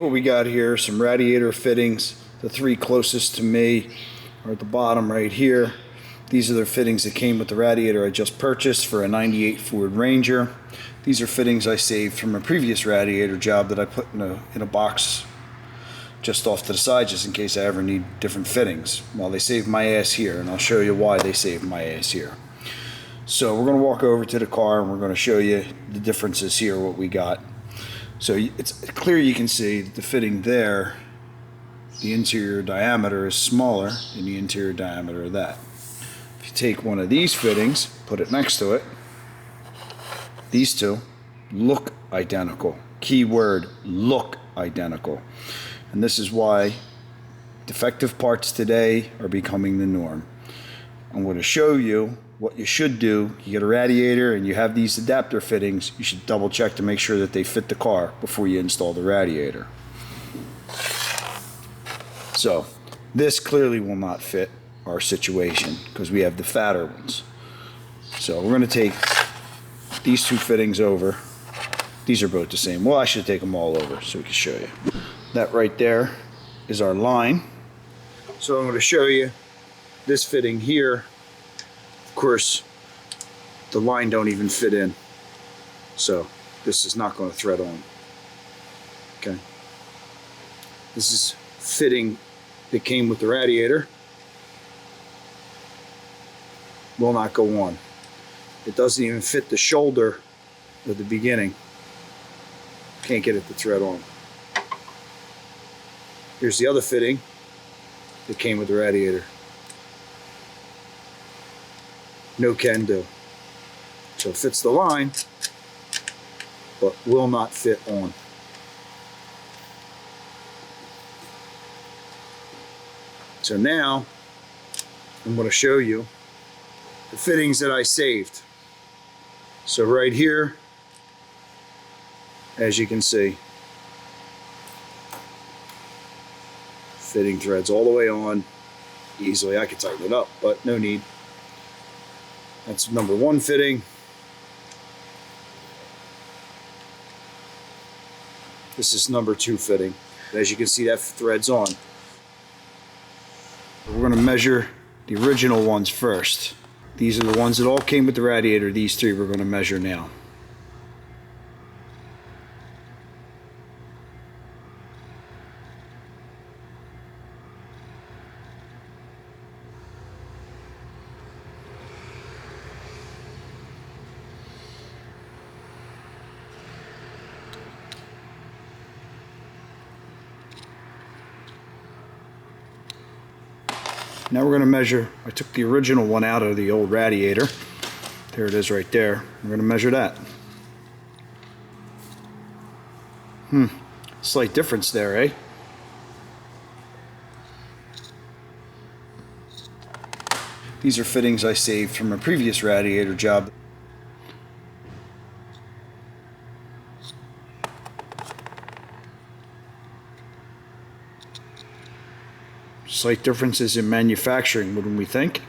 What we got here, some radiator fittings. The three closest to me are at the bottom right here. These are the fittings that came with the radiator I just purchased for a 98 Ford Ranger. These are fittings I saved from a previous radiator job that I put in a box just off to the side just in case I ever need different fittings. Well, they saved my ass here, and I'll show you why they saved my ass here. So we're going to walk over to the car and we're going to show you the differences here, what we got. So it's clear you can see that the fitting there, the interior diameter is smaller than the interior diameter of that. If you take one of these fittings, put it next to it, these two look identical. Key word, look identical. And this is why defective parts today are becoming the norm. I'm going to show you what you should do. You get a radiator and you have these adapter fittings, you should double check to make sure that they fit the car before you install the radiator. So this clearly will not fit our situation because we have the fatter ones. So we're going to take these two fittings over. These are both the same. Well, I should take them all over so we can show you. That right there is our line. So I'm going to show you this fitting here. Of course, the line don't even fit in, so this is not going to thread on. Okay, this is fitting that came with the radiator. Will not go on. It doesn't even fit the shoulder at the beginning. Can't get it to thread on. Here's the other fitting that came with the radiator. No can do. So it fits the line, but will not fit on. So now I'm going to show you the fittings that I saved. So right here, as you can see, fitting threads all the way on easily. I could tighten it up, but no need. That's number one fitting. This is number two fitting. As you can see, that threads on. We're going to measure the original ones first. These are the ones that all came with the radiator. These three we're going to measure now. Now we're going to measure. I took the original one out of the old radiator. There it is right there. We're going to measure that. Slight difference there, eh? These are fittings I saved from a previous radiator job. Slight differences in manufacturing, wouldn't we think?